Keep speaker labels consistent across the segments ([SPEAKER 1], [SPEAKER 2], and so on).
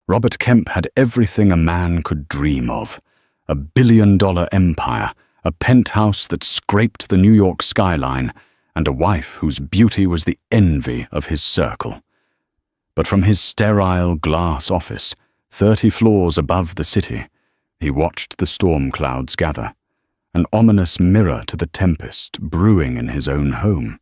[SPEAKER 1] Robert Kemp had everything a man could dream of: a billion-dollar empire, a penthouse that scraped the New York skyline, and a wife whose beauty was the envy of his circle. But from his sterile glass office, 30 floors above the city, he watched the storm clouds gather, an ominous mirror to the tempest brewing in his own home.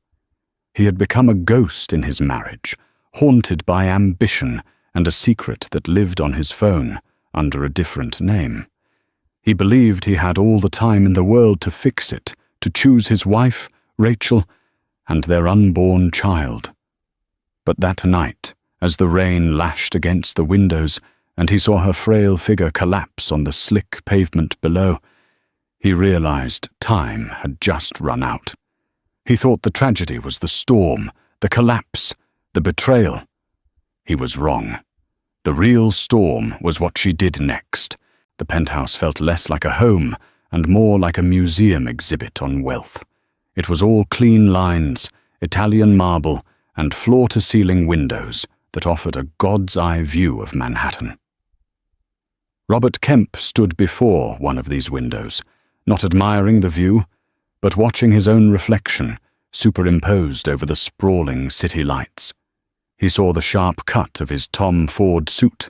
[SPEAKER 1] He had become a ghost in his marriage, haunted by ambition and a secret that lived on his phone under a different name. He believed he had all the time in the world to fix it, to choose his wife, Rachel, and their unborn child. But that night, as the rain lashed against the windows and he saw her frail figure collapse on the slick pavement below, he realized time had just run out. He thought the tragedy was the storm, the collapse, the betrayal. He was wrong. The real storm was what she did next. The penthouse felt less like a home and more like a museum exhibit on wealth. It was all clean lines, Italian marble, and floor-to-ceiling windows that offered a god's-eye view of Manhattan. Robert Kemp stood before one of these windows, not admiring the view, but watching his own reflection superimposed over the sprawling city lights. He saw the sharp cut of his Tom Ford suit,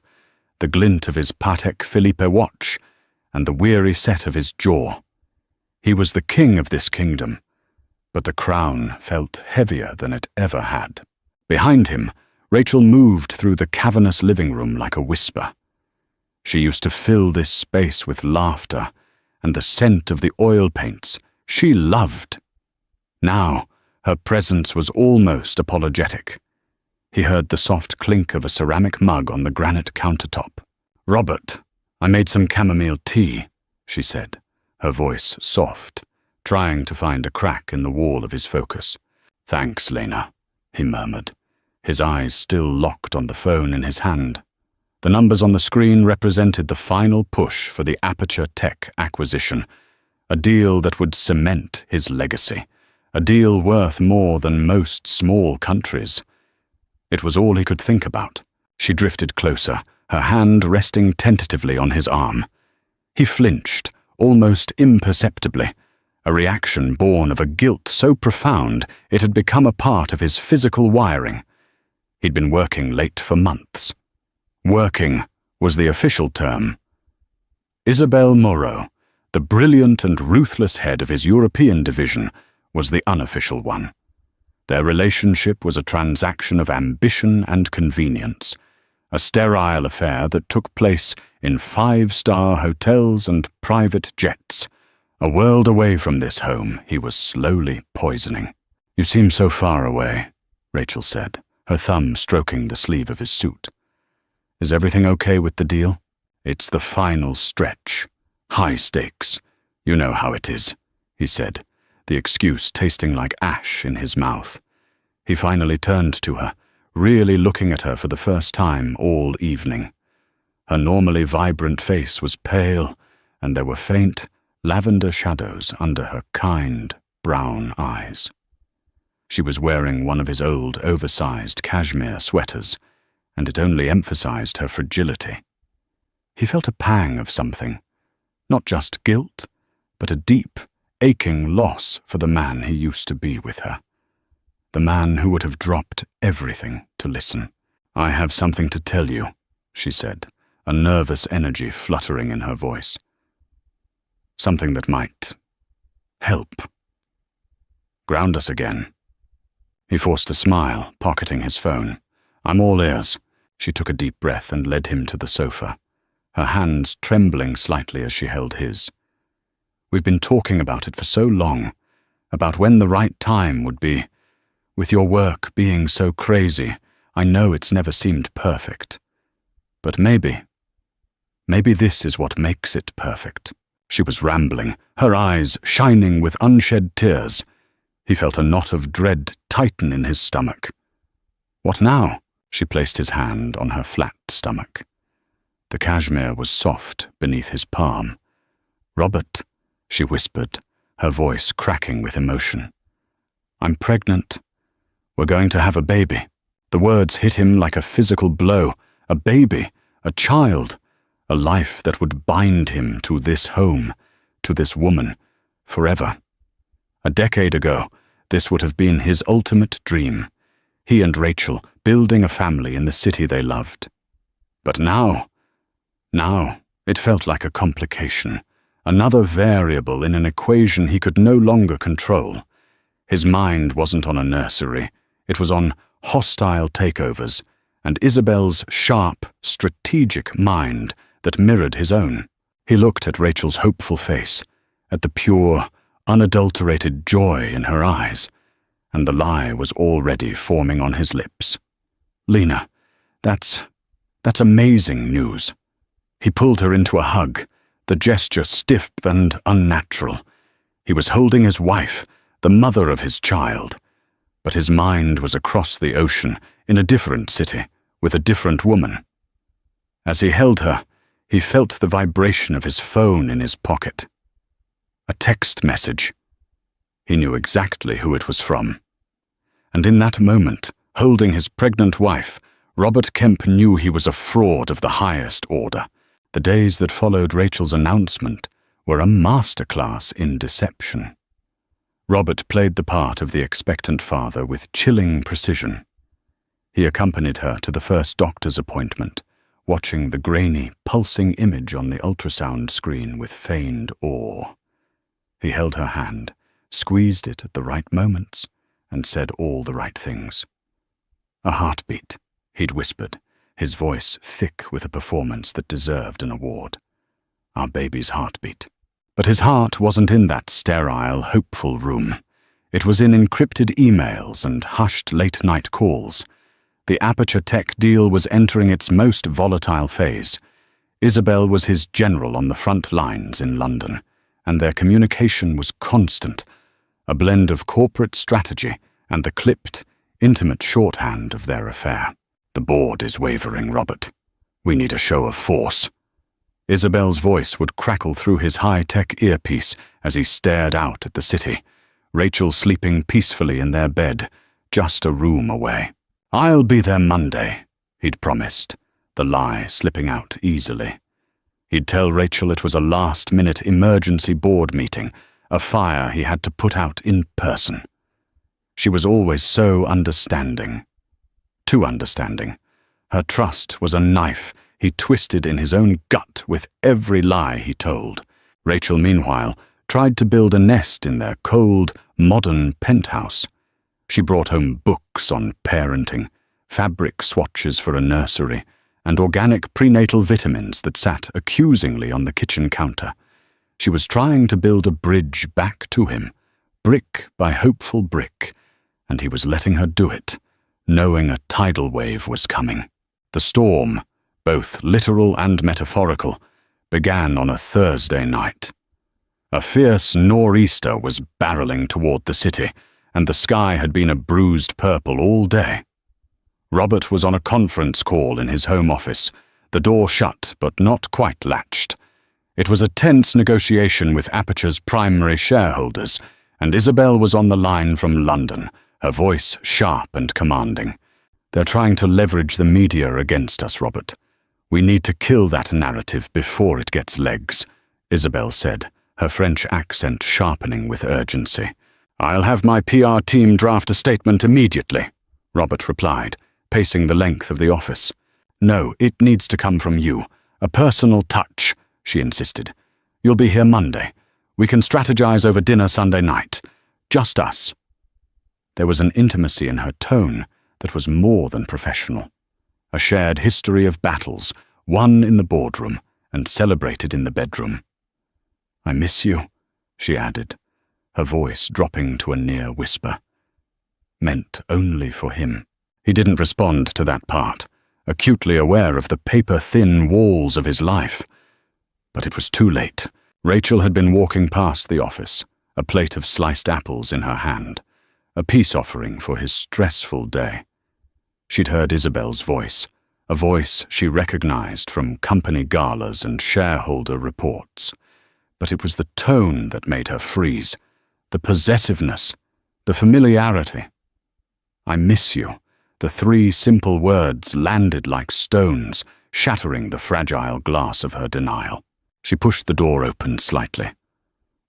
[SPEAKER 1] the glint of his Patek Philippe watch, and the weary set of his jaw. He was the king of this kingdom, but the crown felt heavier than it ever had. Behind him, Rachel moved through the cavernous living room like a whisper. She used to fill this space with laughter and the scent of the oil paints she loved. Now, her presence was almost apologetic. He heard the soft clink of a ceramic mug on the granite countertop. "Robert, I made some chamomile tea," she said, her voice soft, trying to find a crack in the wall of his focus. "Thanks, Lena," he murmured, his eyes still locked on the phone in his hand. The numbers on the screen represented the final push for the Aperture Tech acquisition, a deal that would cement his legacy, a deal worth more than most small countries. It was all he could think about. She drifted closer, her hand resting tentatively on his arm. He flinched, almost imperceptibly, a reaction born of a guilt so profound it had become a part of his physical wiring. He'd been working late for months. Working was the official term. Isabel Moreau, the brilliant and ruthless head of his European division, was the unofficial one. Their relationship was a transaction of ambition and convenience, a sterile affair that took place in 5-star hotels and private jets, a world away from this home he was slowly poisoning. "You seem so far away," Rachel said, her thumb stroking the sleeve of his suit. "Is everything okay with the deal?" "It's the final stretch. High stakes. You know how it is," he said, the excuse tasting like ash in his mouth. He finally turned to her, really looking at her for the first time all evening. Her normally vibrant face was pale, and there were faint, lavender shadows under her kind, brown eyes. She was wearing one of his old, oversized cashmere sweaters, and it only emphasized her fragility. He felt a pang of something, not just guilt, but a deep, aching loss for the man he used to be with her. The man who would have dropped everything to listen. "I have something to tell you," she said, a nervous energy fluttering in her voice. "Something that might help. Ground us again." He forced a smile, pocketing his phone. "I'm all ears." She took a deep breath and led him to the sofa, her hands trembling slightly as she held his. "We've been talking about it for so long, about when the right time would be. With your work being so crazy, I know it's never seemed perfect. But maybe this is what makes it perfect." She was rambling, her eyes shining with unshed tears. He felt a knot of dread tighten in his stomach. "What now?" She placed his hand on her flat stomach. The cashmere was soft beneath his palm. "Robert," she whispered, her voice cracking with emotion. "I'm pregnant. We're going to have a baby." The words hit him like a physical blow. A baby, a child, a life that would bind him to this home, to this woman, forever. A decade ago, this would have been his ultimate dream. He and Rachel building a family in the city they loved. But now it felt like a complication, another variable in an equation he could no longer control. His mind wasn't on a nursery, it was on hostile takeovers, and Isabel's sharp, strategic mind that mirrored his own. He looked at Rachel's hopeful face, at the pure, unadulterated joy in her eyes, and the lie was already forming on his lips. "Lena, that's amazing news." He pulled her into a hug, the gesture stiff and unnatural. He was holding his wife, the mother of his child, but his mind was across the ocean, in a different city, with a different woman. As he held her, he felt the vibration of his phone in his pocket. A text message. He knew exactly who it was from. And in that moment, holding his pregnant wife, Robert Kemp knew he was a fraud of the highest order. The days that followed Rachel's announcement were a masterclass in deception. Robert played the part of the expectant father with chilling precision. He accompanied her to the first doctor's appointment, watching the grainy, pulsing image on the ultrasound screen with feigned awe. He held her hand, squeezed it at the right moments, and said all the right things. "A heartbeat," he'd whispered, his voice thick with a performance that deserved an award. "Our baby's heartbeat." But his heart wasn't in that sterile, hopeful room. It was in encrypted emails and hushed late-night calls. The Aperture Tech deal was entering its most volatile phase. Isabel was his general on the front lines in London, and their communication was constant, a blend of corporate strategy and the clipped, intimate shorthand of their affair. "The board is wavering, Robert. We need a show of force." Isabel's voice would crackle through his high-tech earpiece as he stared out at the city, Rachel sleeping peacefully in their bed, just a room away. "I'll be there Monday," he'd promised, the lie slipping out easily. He'd tell Rachel it was a last-minute emergency board meeting, a fire he had to put out in person. She was always so understanding. Too understanding. Her trust was a knife he twisted in his own gut with every lie he told. Rachel, meanwhile, tried to build a nest in their cold, modern penthouse. She brought home books on parenting, fabric swatches for a nursery, and organic prenatal vitamins that sat accusingly on the kitchen counter. She was trying to build a bridge back to him, brick by hopeful brick, and he was letting her do it, knowing a tidal wave was coming. The storm, both literal and metaphorical, began on a Thursday night. A fierce nor'easter was barreling toward the city, and the sky had been a bruised purple all day. Robert was on a conference call in his home office, the door shut but not quite latched. It was a tense negotiation with Aperture's primary shareholders, and Isabel was on the line from London, her voice sharp and commanding. "They're trying to leverage the media against us, Robert. We need to kill that narrative before it gets legs," Isabel said, her French accent sharpening with urgency. "I'll have my PR team draft a statement immediately," Robert replied, pacing the length of the office. "No, it needs to come from you. A personal touch," she insisted. "You'll be here Monday. We can strategize over dinner Sunday night. Just us." There was an intimacy in her tone that was more than professional. A shared history of battles, won in the boardroom and celebrated in the bedroom. "I miss you," she added, her voice dropping to a near whisper. Meant only for him. He didn't respond to that part, acutely aware of the paper-thin walls of his life. But it was too late. Rachel had been walking past the office, a plate of sliced apples in her hand, a peace offering for his stressful day. She'd heard Isabel's voice, a voice she recognized from company galas and shareholder reports. But it was the tone that made her freeze, the possessiveness, the familiarity. "I miss you." The three simple words landed like stones, shattering the fragile glass of her denial. She pushed the door open slightly.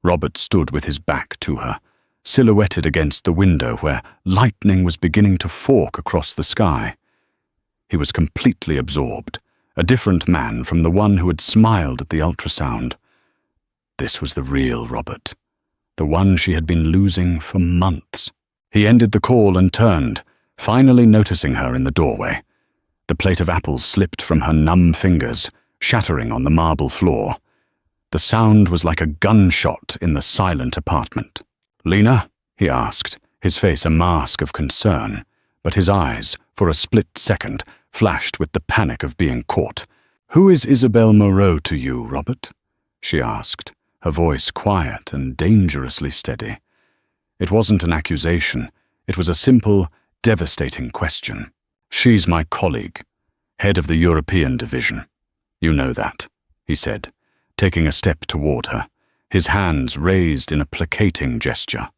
[SPEAKER 1] Robert stood with his back to her, silhouetted against the window where lightning was beginning to fork across the sky. He was completely absorbed, a different man from the one who had smiled at the ultrasound. This was the real Robert, the one she had been losing for months. He ended the call and turned, finally noticing her in the doorway. The plate of apples slipped from her numb fingers, shattering on the marble floor. The sound was like a gunshot in the silent apartment. "Lena?" he asked, his face a mask of concern, but his eyes, for a split second, flashed with the panic of being caught. "Who is Isabel Moreau to you, Robert?" she asked, her voice quiet and dangerously steady. It wasn't an accusation. It was a simple, devastating question. "She's my colleague, head of the European division. You know that," he said, taking a step toward her, his hands raised in a placating gesture.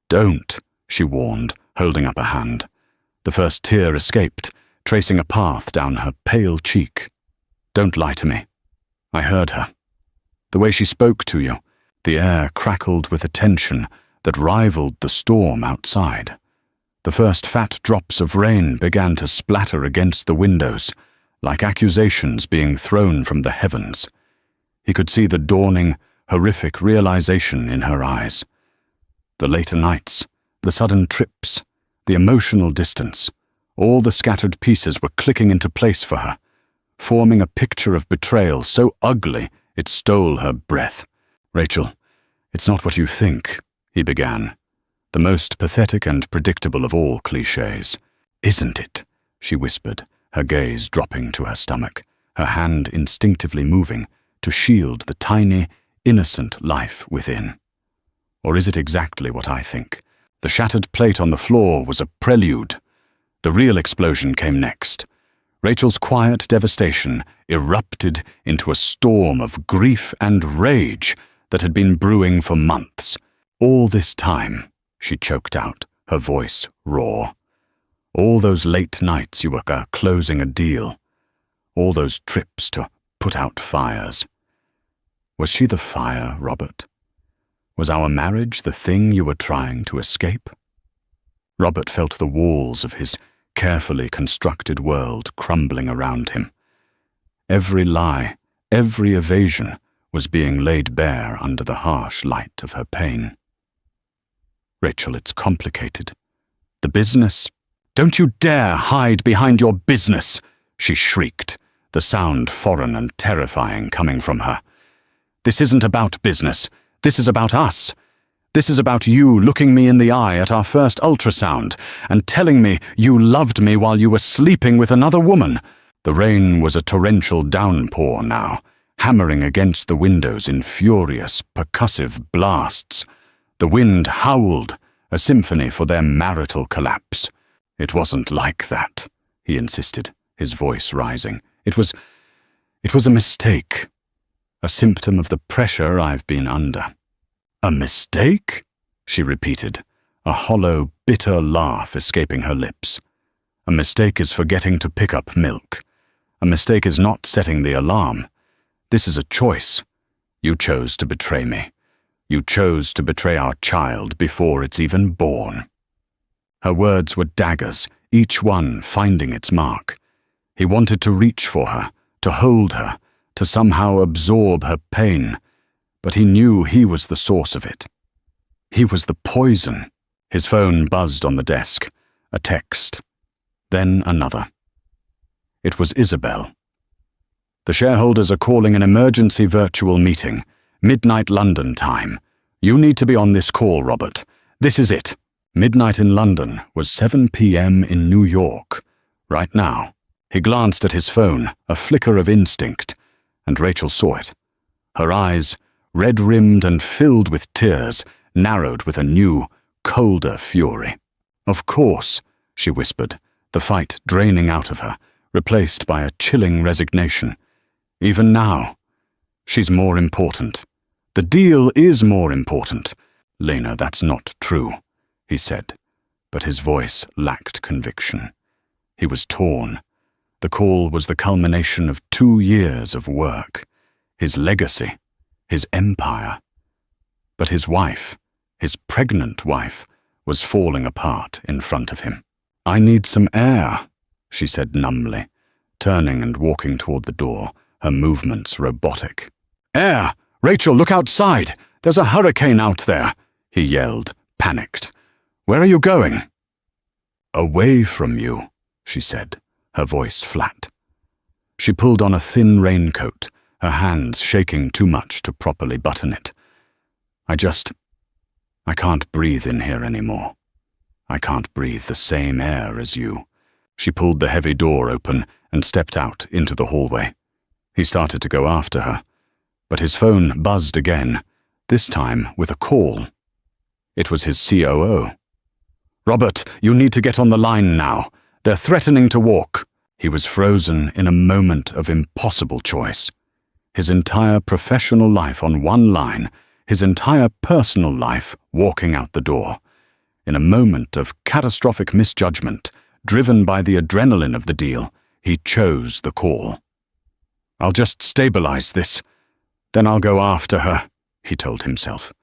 [SPEAKER 1] "Don't," she warned, holding up a hand. The first tear escaped, tracing a path down her pale cheek. "Don't lie to me." I heard her. The way she spoke to you, the air crackled with a tension that rivaled the storm outside. The first fat drops of rain began to splatter against the windows, like accusations being thrown from the heavens. He could see the dawning, horrific realization in her eyes. The later nights, the sudden trips, the emotional distance, all the scattered pieces were clicking into place for her, forming a picture of betrayal so ugly it stole her breath. "Rachel, it's not what you think," he began, the most pathetic and predictable of all clichés. "Isn't it?" she whispered, her gaze dropping to her stomach, her hand instinctively moving to shield the tiny, innocent life within. "Or is it exactly what I think? The shattered plate on the floor was a prelude. The real explosion came next. Rachel's quiet devastation erupted into a storm of grief and rage that had been brewing for months. All this time," she choked out, her voice raw. "All those late nights you were closing a deal. All those trips to put out fires. Was she the fire, Robert? Was our marriage the thing you were trying to escape?" Robert felt the walls of his carefully constructed world crumbling around him. Every lie, every evasion was being laid bare under the harsh light of her pain. "Rachel, it's complicated. The business—" "Don't you dare hide behind your business!" she shrieked, the sound foreign and terrifying coming from her. "This isn't about business. This is about us. This is about you looking me in the eye at our first ultrasound and telling me you loved me while you were sleeping with another woman." The rain was a torrential downpour now, hammering against the windows in furious, percussive blasts. The wind howled, a symphony for their marital collapse. "It wasn't like that," he insisted, his voice rising. It was a mistake, a symptom of the pressure I've been under." "A mistake?" she repeated, a hollow, bitter laugh escaping her lips. "A mistake is forgetting to pick up milk. A mistake is not setting the alarm. This is a choice. You chose to betray me. You chose to betray our child before it's even born." Her words were daggers, each one finding its mark. He wanted to reach for her, to hold her, to somehow absorb her pain, but he knew he was the source of it. He was the poison. His phone buzzed on the desk. A text. Then another. It was Isabel. "The shareholders are calling an emergency virtual meeting. Midnight London time. You need to be on this call, Robert. This is it." Midnight in London was 7 p.m. in New York. Right now. He glanced at his phone, a flicker of instinct, and Rachel saw it. Her eyes, red-rimmed and filled with tears, narrowed with a new, colder fury. "Of course," she whispered, the fight draining out of her, replaced by a chilling resignation. "Even now, she's more important. The deal is more important." "Lena, that's not true," he said, but his voice lacked conviction. He was torn. The call was the culmination of 2 years of work, his legacy, his empire. But his wife, his pregnant wife, was falling apart in front of him. "I need some air," she said numbly, turning and walking toward the door, her movements robotic. "Air! Rachel, look outside! There's a hurricane out there!" he yelled, panicked. "Where are you going?" "Away from you," she said, her voice flat. She pulled on a thin raincoat, her hands shaking too much to properly button it. I can't breathe in here anymore. I can't breathe the same air as you." She pulled the heavy door open and stepped out into the hallway. He started to go after her, but his phone buzzed again, this time with a call. It was his COO. "Robert, you need to get on the line now. They're threatening to walk." He was frozen in a moment of impossible choice. His entire professional life on one line, his entire personal life walking out the door. In a moment of catastrophic misjudgment, driven by the adrenaline of the deal, he chose the call. "I'll just stabilize this. Then I'll go after her," he told himself.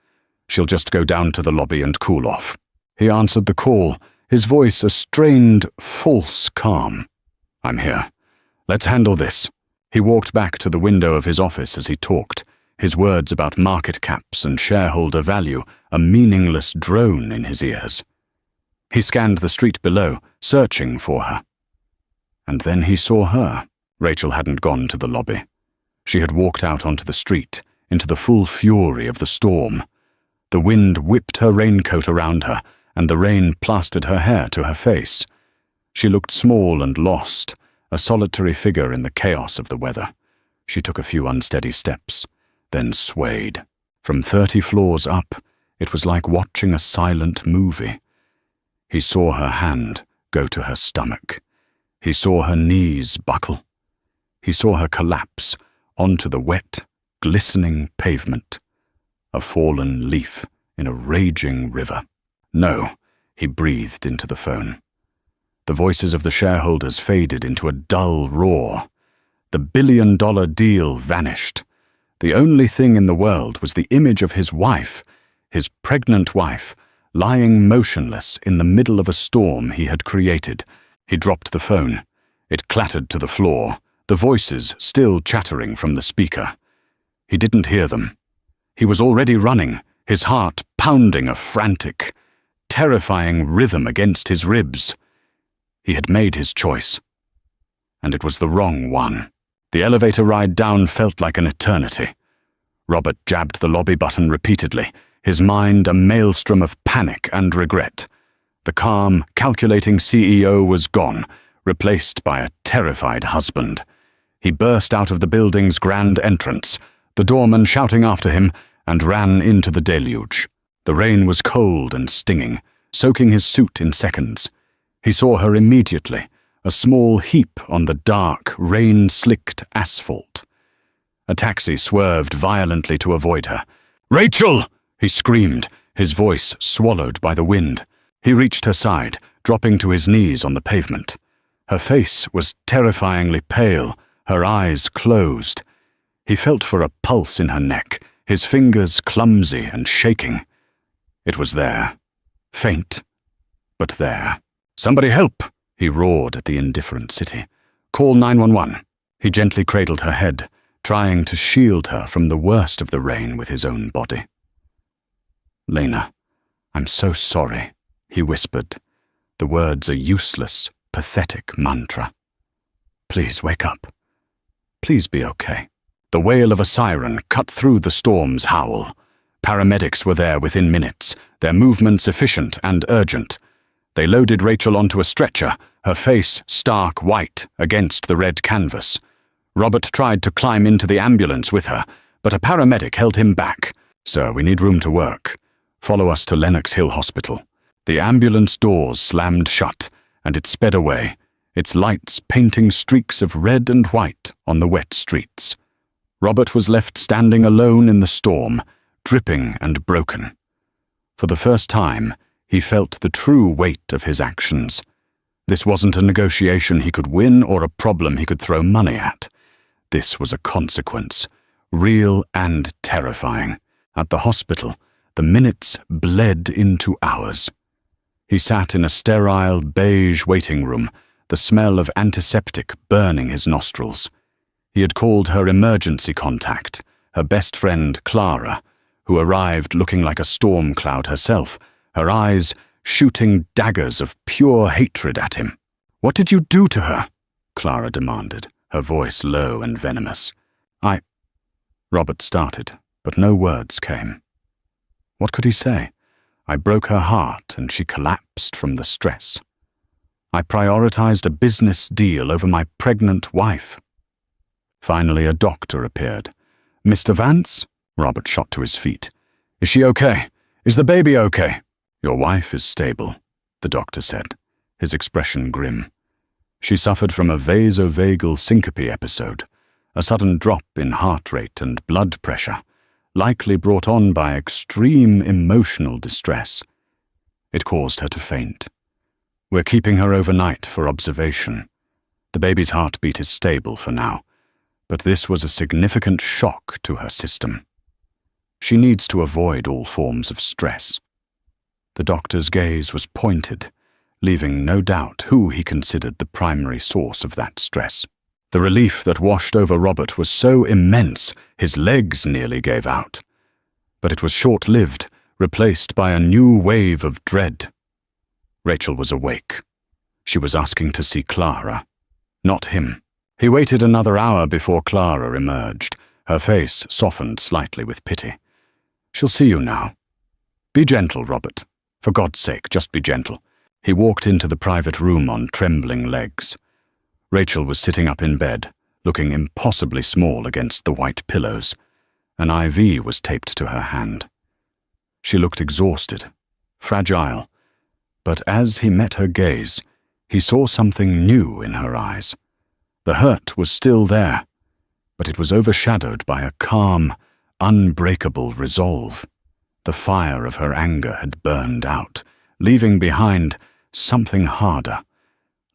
[SPEAKER 1] "She'll just go down to the lobby and cool off." He answered the call, his voice a strained, false calm. "I'm here. Let's handle this." He walked back to the window of his office as he talked, his words about market caps and shareholder value a meaningless drone in his ears. He scanned the street below, searching for her. And then he saw her. Rachel hadn't gone to the lobby. She had walked out onto the street, into the full fury of the storm. The wind whipped her raincoat around her, and the rain plastered her hair to her face. She looked small and lost, a solitary figure in the chaos of the weather. She took a few unsteady steps, then swayed. From 30 floors up, it was like watching a silent movie. He saw her hand go to her stomach. He saw her knees buckle. He saw her collapse onto the wet, glistening pavement. A fallen leaf in a raging river. "No," he breathed into the phone. The voices of the shareholders faded into a dull roar. The billion-dollar deal vanished. The only thing in the world was the image of his wife, his pregnant wife, lying motionless in the middle of a storm he had created. He dropped the phone. It clattered to the floor, the voices still chattering from the speaker. He didn't hear them. He was already running, his heart pounding a frantic, terrifying rhythm against his ribs. He had made his choice. And it was the wrong one. The elevator ride down felt like an eternity. Robert jabbed the lobby button repeatedly, his mind a maelstrom of panic and regret. The calm, calculating CEO was gone, replaced by a terrified husband. He burst out of the building's grand entrance, the doorman shouting after him, and ran into the deluge. The rain was cold and stinging, soaking his suit in seconds. He saw her immediately, a small heap on the dark, rain-slicked asphalt. A taxi swerved violently to avoid her. "Rachel!" he screamed, his voice swallowed by the wind. He reached her side, dropping to his knees on the pavement. Her face was terrifyingly pale, her eyes closed. He felt for a pulse in her neck, his fingers clumsy and shaking. It was there. Faint, but there. "Somebody help!" he roared at the indifferent city. "Call 911. He gently cradled her head, trying to shield her from the worst of the rain with his own body. "Lena, I'm so sorry," he whispered, the words a useless, pathetic mantra. "Please wake up. Please be okay." The wail of a siren cut through the storm's howl. Paramedics were there within minutes, their movements efficient and urgent. They loaded Rachel onto a stretcher, her face stark white against the red canvas. Robert tried to climb into the ambulance with her, but a paramedic held him back. "Sir, we need room to work. Follow us to Lenox Hill Hospital." The ambulance doors slammed shut, and it sped away, its lights painting streaks of red and white on the wet streets. Robert was left standing alone in the storm, dripping and broken. For the first time, he felt the true weight of his actions. This wasn't a negotiation he could win or a problem he could throw money at. This was a consequence, real and terrifying. At the hospital, the minutes bled into hours. He sat in a sterile, beige waiting room, the smell of antiseptic burning his nostrils. He had called her emergency contact, her best friend Clara, who arrived looking like a storm cloud herself, her eyes shooting daggers of pure hatred at him. "What did you do to her?" Clara demanded, her voice low and venomous. Robert started, but no words came. What could he say? "I broke her heart and she collapsed from the stress. I prioritized a business deal over my pregnant wife." Finally, a doctor appeared. "Mr. Vance?" Robert shot to his feet. "Is she okay? Is the baby okay?" "Your wife is stable," the doctor said, his expression grim. "She suffered from a vasovagal syncope episode, a sudden drop in heart rate and blood pressure, likely brought on by extreme emotional distress. It caused her to faint. We're keeping her overnight for observation. The baby's heartbeat is stable for now, but this was a significant shock to her system. She needs to avoid all forms of stress." The doctor's gaze was pointed, leaving no doubt who he considered the primary source of that stress. The relief that washed over Robert was so immense, his legs nearly gave out. But it was short-lived, replaced by a new wave of dread. Rachel was awake. She was asking to see Clara, not him. He waited another hour before Clara emerged, her face softened slightly with pity. "She'll see you now. Be gentle, Robert. For God's sake, just be gentle." He walked into the private room on trembling legs. Rachel was sitting up in bed, looking impossibly small against the white pillows. An IV was taped to her hand. She looked exhausted, fragile, but as he met her gaze, he saw something new in her eyes. The hurt was still there, but it was overshadowed by a calm, unbreakable resolve. The fire of her anger had burned out, leaving behind something harder,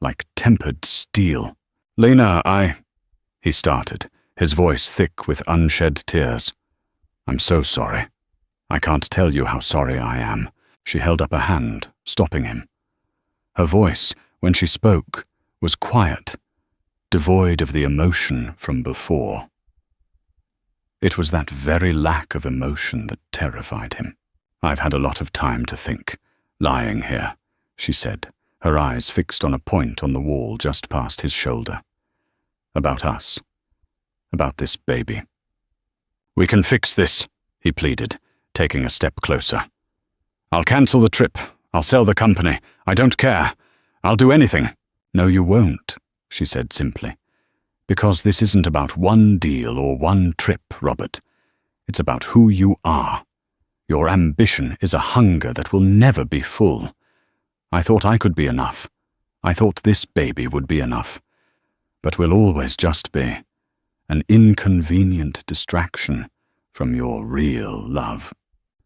[SPEAKER 1] like tempered steel. "Lena, he started, his voice thick with unshed tears. "I'm so sorry. I can't tell you how sorry I am." She held up a hand, stopping him. Her voice, when she spoke, was quiet, devoid of the emotion from before. It was that very lack of emotion that terrified him. "I've had a lot of time to think, lying here," she said, her eyes fixed on a point on the wall just past his shoulder. "About us. About this baby." "We can fix this," he pleaded, taking a step closer. "I'll cancel the trip. I'll sell the company. I don't care. I'll do anything." "No, you won't," she said simply. "Because this isn't about one deal or one trip, Robert. It's about who you are. Your ambition is a hunger that will never be full. I thought I could be enough. I thought this baby would be enough. But we'll always just be an inconvenient distraction from your real love."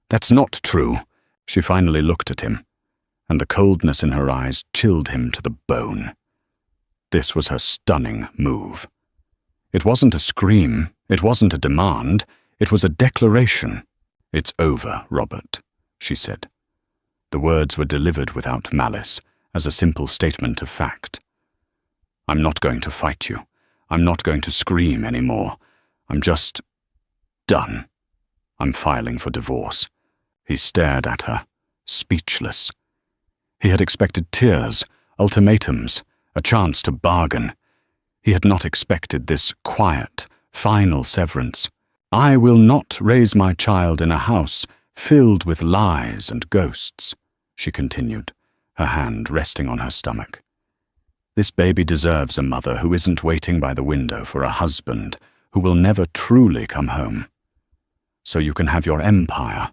[SPEAKER 1] "That's not true." She finally looked at him, and the coldness in her eyes chilled him to the bone. This was her stunning move. It wasn't a scream, it wasn't a demand, it was a declaration. "It's over, Robert," she said. The words were delivered without malice, as a simple statement of fact. "I'm not going to fight you. I'm not going to scream anymore. I'm just done. I'm filing for divorce." He stared at her, speechless. He had expected tears, ultimatums, a chance to bargain. He had not expected this quiet, final severance. "I will not raise my child in a house filled with lies and ghosts," she continued, her hand resting on her stomach. "This baby deserves a mother who isn't waiting by the window for a husband who will never truly come home. So you can have your empire.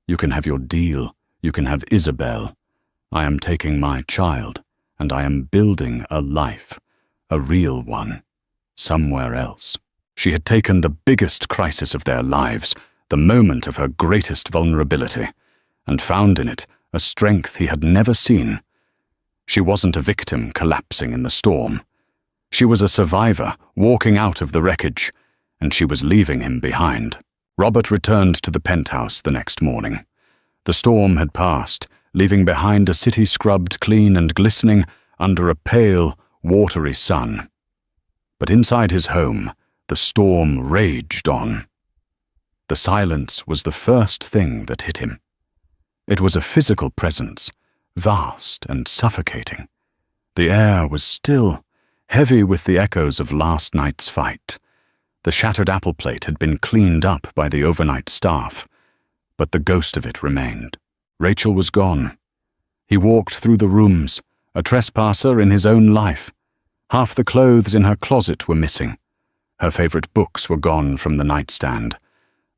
[SPEAKER 1] You can have your deal. You can have Isabel. I am taking my child, and I am building a life, a real one, somewhere else." She had taken the biggest crisis of their lives, the moment of her greatest vulnerability, and found in it a strength he had never seen. She wasn't a victim collapsing in the storm. She was a survivor walking out of the wreckage, and she was leaving him behind. Robert returned to the penthouse the next morning. The storm had passed, leaving behind a city scrubbed clean and glistening under a pale, watery sun. But inside his home, the storm raged on. The silence was the first thing that hit him. It was a physical presence, vast and suffocating. The air was still, heavy with the echoes of last night's fight. The shattered apple plate had been cleaned up by the overnight staff, but the ghost of it remained. Rachel was gone. He walked through the rooms, a trespasser in his own life. Half the clothes in her closet were missing. Her favorite books were gone from the nightstand.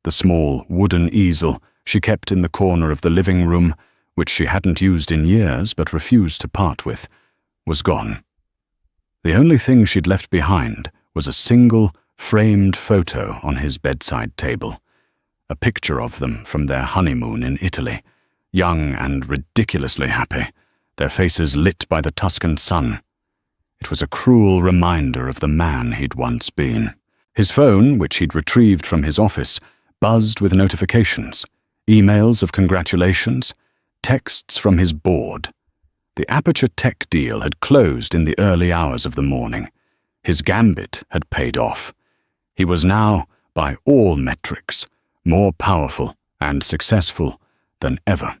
[SPEAKER 1] The small wooden easel she kept in the corner of the living room, which she hadn't used in years but refused to part with, was gone. The only thing she'd left behind was a single, framed photo on his bedside table, a picture of them from their honeymoon in Italy, young and ridiculously happy, their faces lit by the Tuscan sun. It was a cruel reminder of the man he'd once been. His phone, which he'd retrieved from his office, buzzed with notifications, emails of congratulations, texts from his board. The Aperture Tech deal had closed in the early hours of the morning. His gambit had paid off. He was now, by all metrics, more powerful and successful than ever.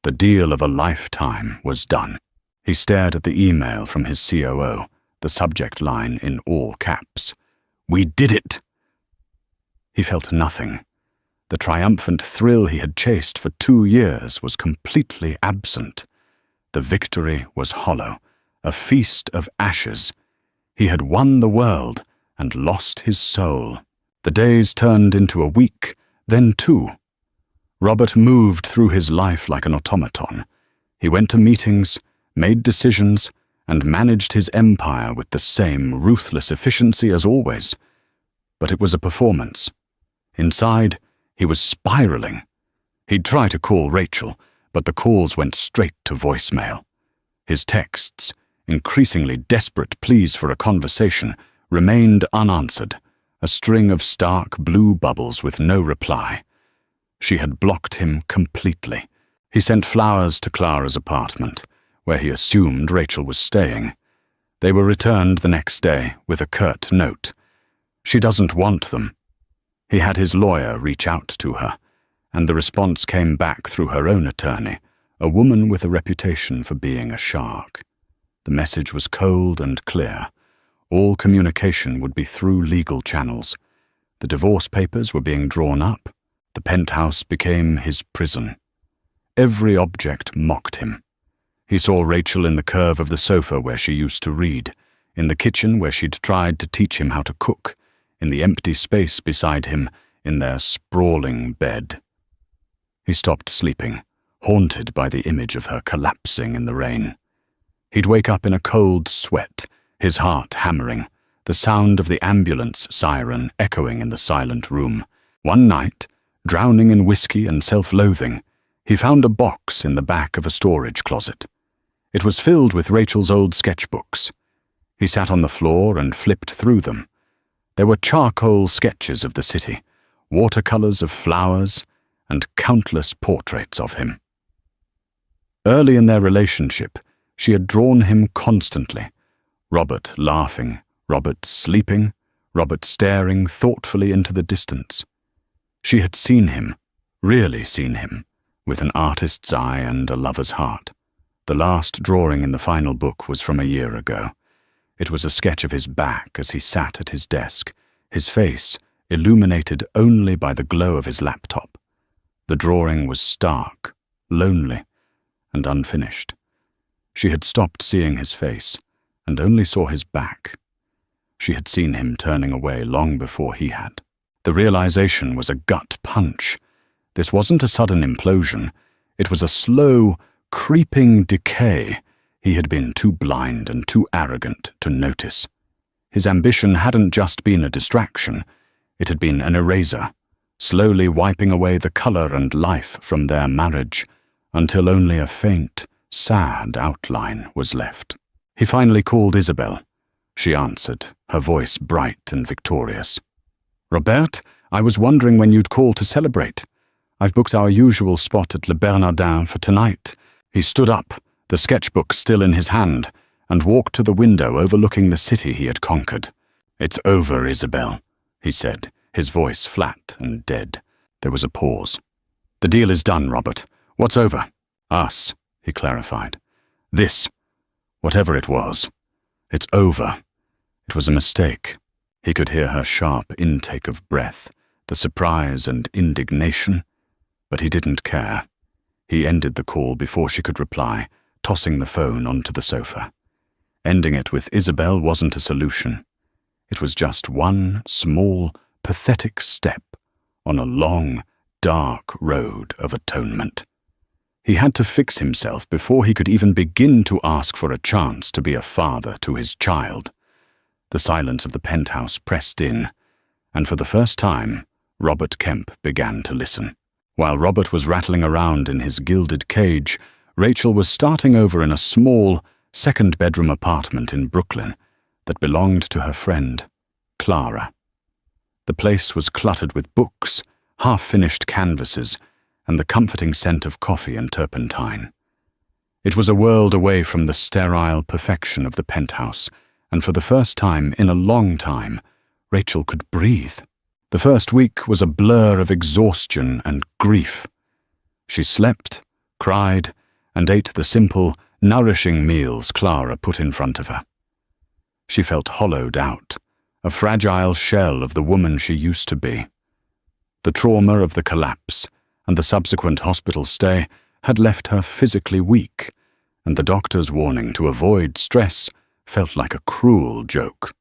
[SPEAKER 1] The deal of a lifetime was done. He stared at the email from his COO, the subject line in all caps. "We did it!" He felt nothing. The triumphant thrill he had chased for 2 years was completely absent. The victory was hollow, a feast of ashes. He had won the world and lost his soul. The days turned into a week, then 2. Robert moved through his life like an automaton. He went to meetings, made decisions, and managed his empire with the same ruthless efficiency as always. But it was a performance. Inside, he was spiraling. He'd try to call Rachel, but the calls went straight to voicemail. His texts, increasingly desperate pleas for a conversation, remained unanswered, a string of stark blue bubbles with no reply. She had blocked him completely. He sent flowers to Clara's apartment, where he assumed Rachel was staying. They were returned the next day with a curt note. "She doesn't want them." He had his lawyer reach out to her, and the response came back through her own attorney, a woman with a reputation for being a shark. The message was cold and clear. All communication would be through legal channels. The divorce papers were being drawn up. The penthouse became his prison. Every object mocked him. He saw Rachel in the curve of the sofa where she used to read, in the kitchen where she'd tried to teach him how to cook, in the empty space beside him in their sprawling bed. He stopped sleeping, haunted by the image of her collapsing in the rain. He'd wake up in a cold sweat, his heart hammering, the sound of the ambulance siren echoing in the silent room. One night, drowning in whiskey and self-loathing, he found a box in the back of a storage closet. It was filled with Rachel's old sketchbooks. He sat on the floor and flipped through them. There were charcoal sketches of the city, watercolors of flowers, and countless portraits of him. Early in their relationship, she had drawn him constantly. Robert laughing, Robert sleeping, Robert staring thoughtfully into the distance. She had seen him, really seen him, with an artist's eye and a lover's heart. The last drawing in the final book was from a year ago. It was a sketch of his back as he sat at his desk, his face illuminated only by the glow of his laptop. The drawing was stark, lonely, and unfinished. She had stopped seeing his face and only saw his back. She had seen him turning away long before he had. The realization was a gut punch. This wasn't a sudden implosion. It was a slow, creeping decay he had been too blind and too arrogant to notice. His ambition hadn't just been a distraction. It had been an eraser, slowly wiping away the color and life from their marriage, until only a faint, sad outline was left. He finally called Isabel. She answered, her voice bright and victorious. "Robert, I was wondering when you'd call to celebrate. I've booked our usual spot at Le Bernardin for tonight." He stood up, the sketchbook still in his hand, and walked to the window overlooking the city he had conquered. "It's over, Isabel," he said, his voice flat and dead. There was a pause. "The deal is done, Robert. What's over?" "Us," he clarified. "This, whatever it was. It's over. It was a mistake." He could hear her sharp intake of breath, the surprise and indignation, but he didn't care. He ended the call before she could reply, tossing the phone onto the sofa. Ending it with Isabel wasn't a solution. It was just one small, pathetic step on a long, dark road of atonement. He had to fix himself before he could even begin to ask for a chance to be a father to his child. The silence of the penthouse pressed in, and for the first time, Robert Kemp began to listen. While Robert was rattling around in his gilded cage, Rachel was starting over in a small, second-bedroom apartment in Brooklyn that belonged to her friend, Clara. The place was cluttered with books, half-finished canvases, and the comforting scent of coffee and turpentine. It was a world away from the sterile perfection of the penthouse, and for the first time in a long time, Rachel could breathe. The first week was a blur of exhaustion and grief. She slept, cried, and ate the simple, nourishing meals Clara put in front of her. She felt hollowed out, a fragile shell of the woman she used to be. The trauma of the collapse and the subsequent hospital stay had left her physically weak, and the doctor's warning to avoid stress felt like a cruel joke.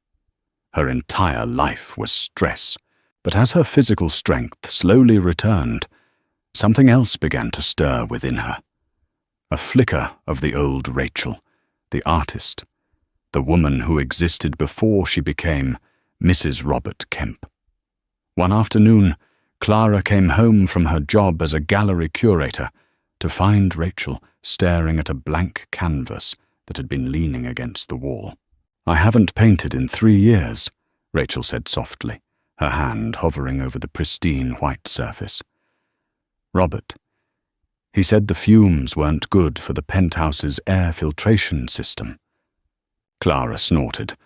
[SPEAKER 1] Her entire life was stress, but as her physical strength slowly returned, something else began to stir within her. A flicker of the old Rachel, the artist, the woman who existed before she became Mrs. Robert Kemp. One afternoon, Clara came home from her job as a gallery curator to find Rachel staring at a blank canvas that had been leaning against the wall. "I haven't painted in 3 years," Rachel said softly, her hand hovering over the pristine white surface. "Robert, he said the fumes weren't good for the penthouse's air filtration system." Clara snorted.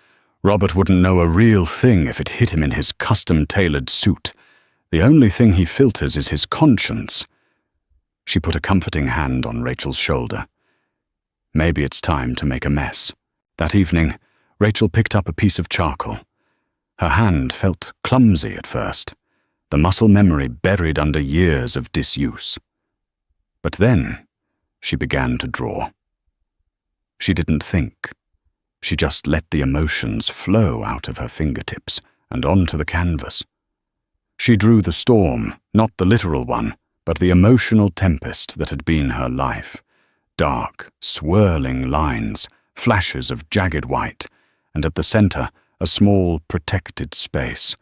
[SPEAKER 1] "Robert wouldn't know a real thing if it hit him in his custom-tailored suit. The only thing he filters is his conscience." She put a comforting hand on Rachel's shoulder. "Maybe it's time to make a mess." That evening, Rachel picked up a piece of charcoal. Her hand felt clumsy at first, the muscle memory buried under years of disuse. But then, she began to draw. She didn't think. She just let the emotions flow out of her fingertips and onto the canvas. She drew the storm, not the literal one, but the emotional tempest that had been her life. Dark, swirling lines, flashes of jagged white, and at the center, a small, protected space,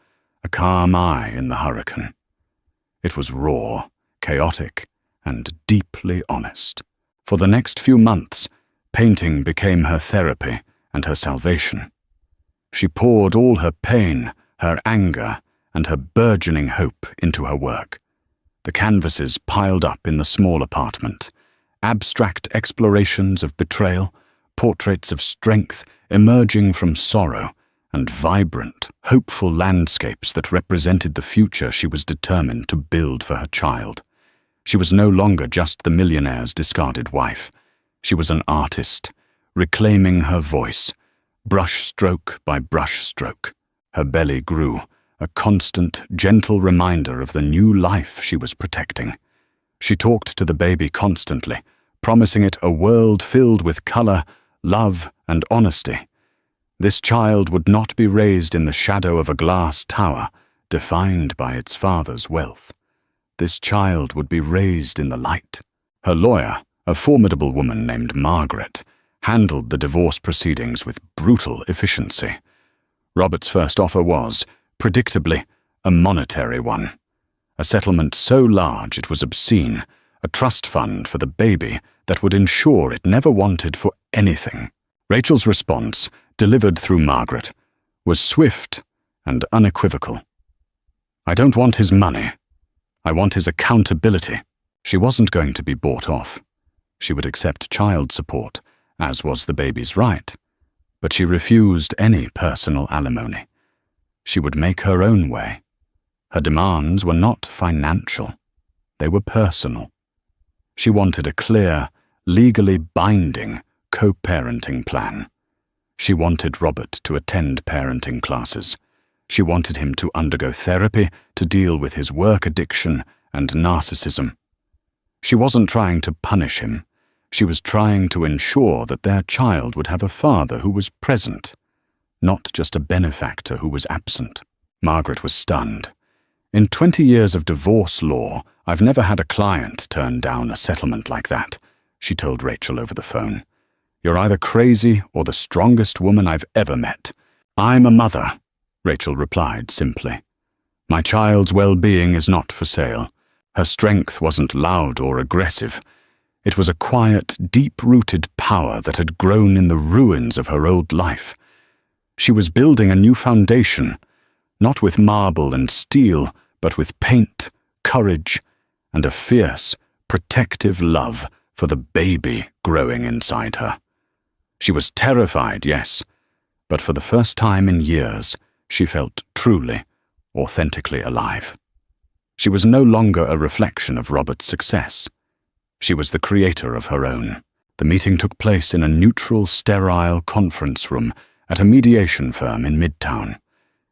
[SPEAKER 1] a calm eye in the hurricane. It was raw, chaotic, and deeply honest. For the next few months, painting became her therapy and her salvation. She poured all her pain, her anger, and her burgeoning hope into her work. The canvases piled up in the small apartment, abstract explorations of betrayal, portraits of strength emerging from sorrow, and vibrant, hopeful landscapes that represented the future she was determined to build for her child. She was no longer just the millionaire's discarded wife. She was an artist, reclaiming her voice, brushstroke by brushstroke. Her belly grew, a constant, gentle reminder of the new life she was protecting. She talked to the baby constantly, promising it a world filled with color, love, and honesty. This child would not be raised in the shadow of a glass tower, defined by its father's wealth. This child would be raised in the light. Her lawyer, a formidable woman named Margaret, handled the divorce proceedings with brutal efficiency. Robert's first offer was, predictably, a monetary one. A settlement so large it was obscene, a trust fund for the baby that would ensure it never wanted for anything. Rachel's response, delivered through Margaret, was swift and unequivocal. "I don't want his money. I want his accountability." She wasn't going to be bought off. She would accept child support, as was the baby's right, but she refused any personal alimony. She would make her own way. Her demands were not financial. They were personal. She wanted a clear, legally binding co-parenting plan. She wanted Robert to attend parenting classes. She wanted him to undergo therapy to deal with his work addiction and narcissism. She wasn't trying to punish him. She was trying to ensure that their child would have a father who was present, not just a benefactor who was absent. Margaret was stunned. "In 20 years of divorce law, I've never had a client turn down a settlement like that," she told Rachel over the phone. "You're either crazy or the strongest woman I've ever met." "I'm a mother," Rachel replied simply. "My child's well-being is not for sale." Her strength wasn't loud or aggressive. It was a quiet, deep-rooted power that had grown in the ruins of her old life. She was building a new foundation, not with marble and steel, but with paint, courage, and a fierce, protective love for the baby growing inside her. She was terrified, yes, but for the first time in years, she felt truly, authentically alive. She was no longer a reflection of Robert's success. She was the creator of her own. The meeting took place in a neutral, sterile conference room at a mediation firm in Midtown.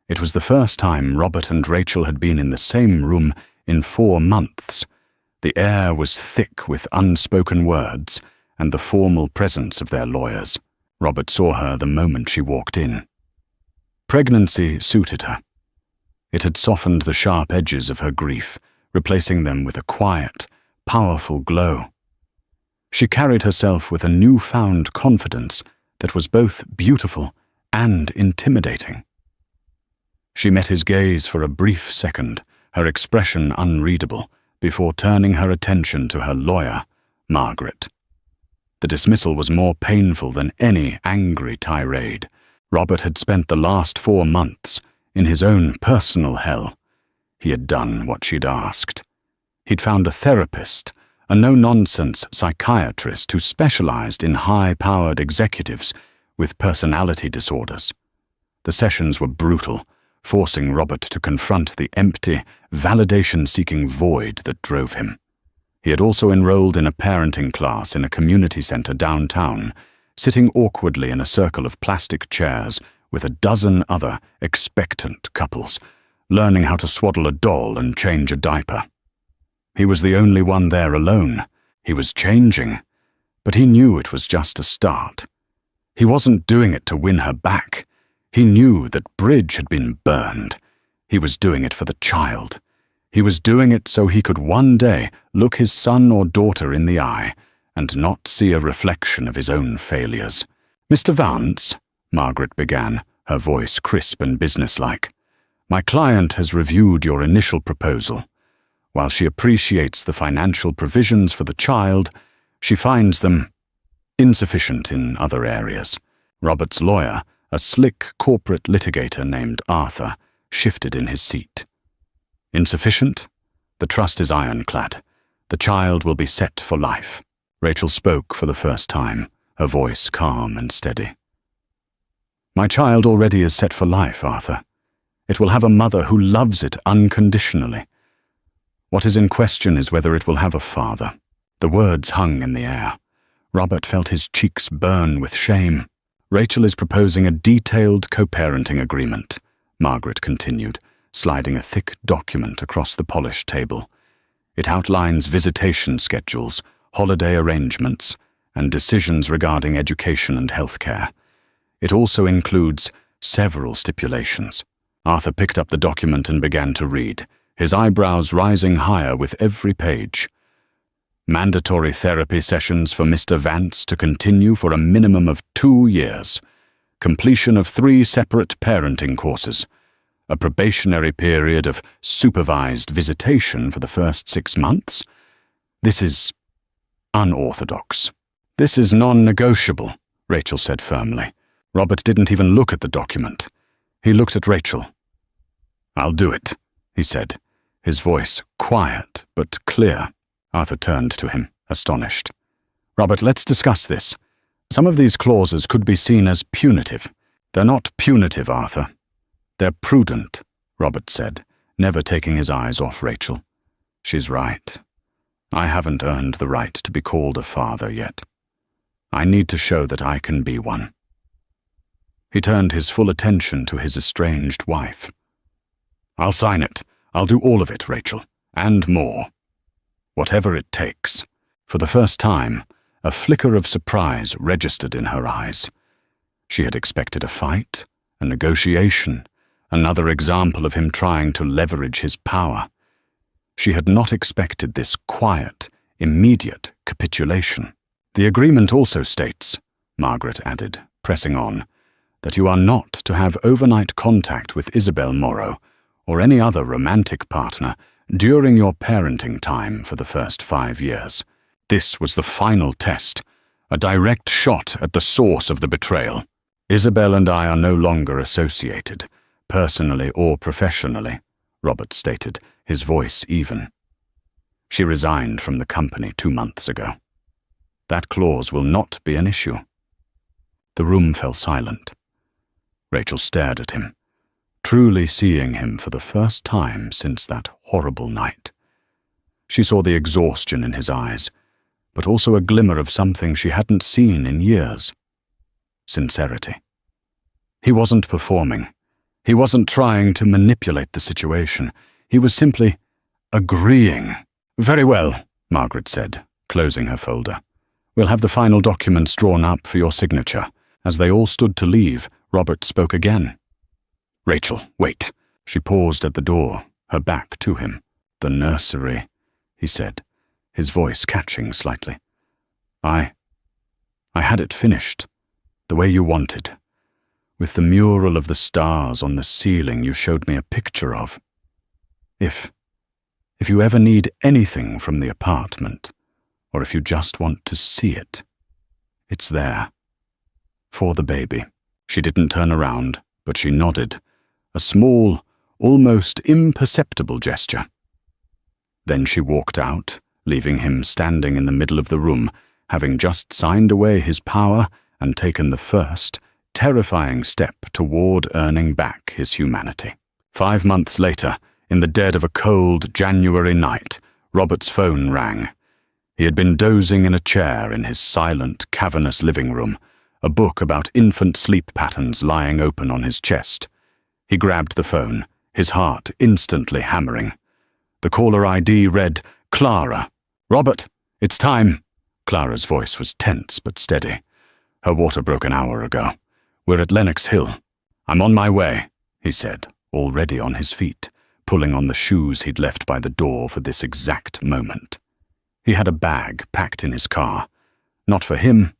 [SPEAKER 1] It was the first time Robert and Rachel had been in the same room in 4 months. The air was thick with unspoken words and the formal presence of their lawyers. Robert saw her the moment she walked in. Pregnancy suited her. It had softened the sharp edges of her grief, replacing them with a quiet, powerful glow. She carried herself with a newfound confidence that was both beautiful and intimidating. She met his gaze for a brief second, her expression unreadable, before turning her attention to her lawyer, Margaret. The dismissal was more painful than any angry tirade. Robert had spent the last 4 months in his own personal hell. He had done what she'd asked. He'd found a therapist, a no-nonsense psychiatrist who specialized in high-powered executives with personality disorders. The sessions were brutal, forcing Robert to confront the empty, validation-seeking void that drove him. He had also enrolled in a parenting class in a community center downtown, sitting awkwardly in a circle of plastic chairs with a dozen other expectant couples, learning how to swaddle a doll and change a diaper. He was the only one there alone. He was changing, but he knew it was just a start. He wasn't doing it to win her back. He knew that bridge had been burned. He was doing it for the child. He was doing it so he could one day look his son or daughter in the eye and not see a reflection of his own failures. "Mr. Vance," Margaret began, her voice crisp and businesslike, "my client has reviewed your initial proposal. While she appreciates the financial provisions for the child, she finds them insufficient in other areas." Robert's lawyer, a slick corporate litigator named Arthur, shifted in his seat. "Insufficient? The trust is ironclad. The child will be set for life." Rachel spoke for the first time, her voice calm and steady. "My child already is set for life, Arthur. It will have a mother who loves it unconditionally. What is in question is whether it will have a father." The words hung in the air. Robert felt his cheeks burn with shame. "Rachel is proposing a detailed co-parenting agreement," Margaret continued, sliding a thick document across the polished table. "It outlines visitation schedules, holiday arrangements, and decisions regarding education and healthcare. It also includes several stipulations." Arthur picked up the document and began to read, his eyebrows rising higher with every page. "Mandatory therapy sessions for Mr. Vance to continue for a minimum of 2 years. Completion of 3 separate parenting courses. A probationary period of supervised visitation for the first 6 months. This is unorthodox. This is non-negotiable, Rachel said firmly. Robert didn't even look at the document. He looked at Rachel. I'll do it, he said, his voice quiet but clear. Arthur turned to him, astonished. Robert, let's discuss this. Some of these clauses could be seen as punitive. They're not punitive, Arthur. They're prudent, Robert said, never taking his eyes off Rachel. She's right. I haven't earned the right to be called a father yet. I need to show that I can be one. He turned his full attention to his estranged wife. I'll sign it. I'll do all of it, Rachel, and more. Whatever it takes. For the first time, a flicker of surprise registered in her eyes. She had expected a fight, a negotiation, another example of him trying to leverage his power. She had not expected this quiet, immediate capitulation. The agreement also states, Margaret added, pressing on, that you are not to have overnight contact with Isabel Morrow or any other romantic partner during your parenting time for the first 5 years. This was the final test, a direct shot at the source of the betrayal. Isabel and I are no longer associated, personally or professionally, Robert stated, his voice even. She resigned from the company 2 months ago. That clause will not be an issue. The room fell silent. Rachel stared at him, truly seeing him for the first time since that horrible night. She saw the exhaustion in his eyes, but also a glimmer of something she hadn't seen in years. Sincerity. He wasn't performing. He wasn't trying to manipulate the situation. He was simply agreeing. Very well, Margaret said, closing her folder. We'll have the final documents drawn up for your signature. As they all stood to leave, Robert spoke again. Rachel, wait. She paused at the door, her back to him. The nursery, he said, his voice catching slightly. I had it finished, the way you wanted, with the mural of the stars on the ceiling you showed me a picture of. If you ever need anything from the apartment, or if you just want to see it, it's there. For the baby. She didn't turn around, but she nodded, a small, almost imperceptible gesture. Then she walked out, leaving him standing in the middle of the room, having just signed away his power and taken the first, terrifying step toward earning back his humanity. 5 months later, in the dead of a cold January night, Robert's phone rang. He had been dozing in a chair in his silent, cavernous living room, a book about infant sleep patterns lying open on his chest. He grabbed the phone, his heart instantly hammering. The caller ID read, Clara. Robert, it's time. Clara's voice was tense but steady. Her water broke an hour ago. We're at Lenox Hill. I'm on my way, he said, already on his feet, pulling on the shoes he'd left by the door for this exact moment. He had a bag packed in his car, not for him,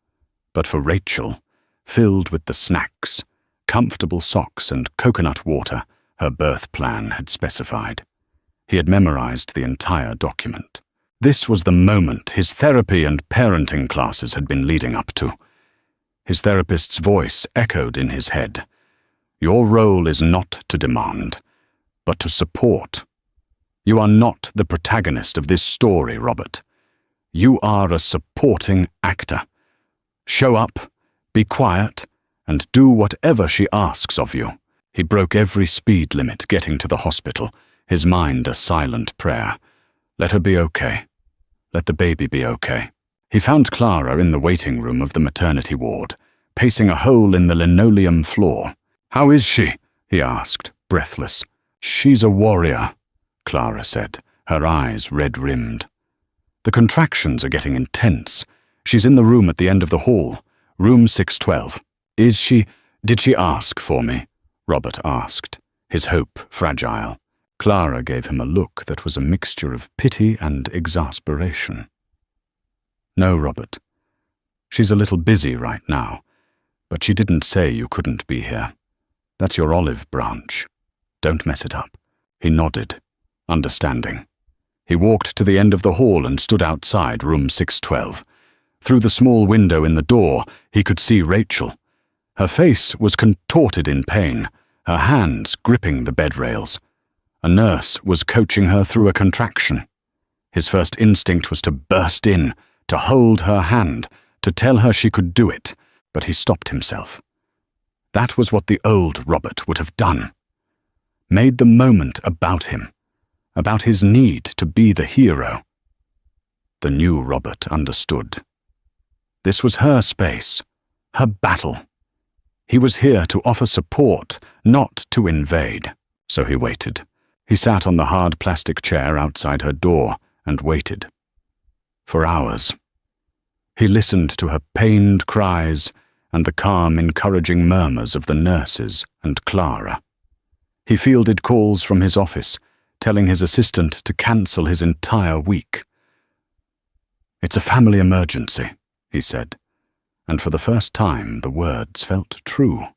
[SPEAKER 1] but for Rachel, filled with the snacks, comfortable socks and coconut water her birth plan had specified. He had memorized the entire document. This was the moment his therapy and parenting classes had been leading up to. His therapist's voice echoed in his head. Your role is not to demand, but to support. You are not the protagonist of this story, Robert. You are a supporting actor. Show up, be quiet, and do whatever she asks of you. He broke every speed limit getting to the hospital, his mind a silent prayer. Let her be okay. Let the baby be okay. He found Clara in the waiting room of the maternity ward, pacing a hole in the linoleum floor. How is she? He asked, breathless. She's a warrior, Clara said, her eyes red-rimmed. The contractions are getting intense. She's in the room at the end of the hall, room 612. Did she ask for me? Robert asked, his hope fragile. Clara gave him a look that was a mixture of pity and exasperation. No, Robert. She's a little busy right now, but she didn't say you couldn't be here. That's your olive branch. Don't mess it up. He nodded, understanding. He walked to the end of the hall and stood outside room 612. Through the small window in the door, he could see Rachel. Her face was contorted in pain, her hands gripping the bed rails. A nurse was coaching her through a contraction. His first instinct was to burst in, to hold her hand, to tell her she could do it, but he stopped himself. That was what the old Robert would have done. Made the moment about him, about his need to be the hero. The new Robert understood. This was her space, her battle. He was here to offer support, not to invade. So he waited. He sat on the hard plastic chair outside her door and waited. For hours. He listened to her pained cries and the calm, encouraging murmurs of the nurses and Clara. He fielded calls from his office, telling his assistant to cancel his entire week. "It's a family emergency," he said, and for the first time the words felt true.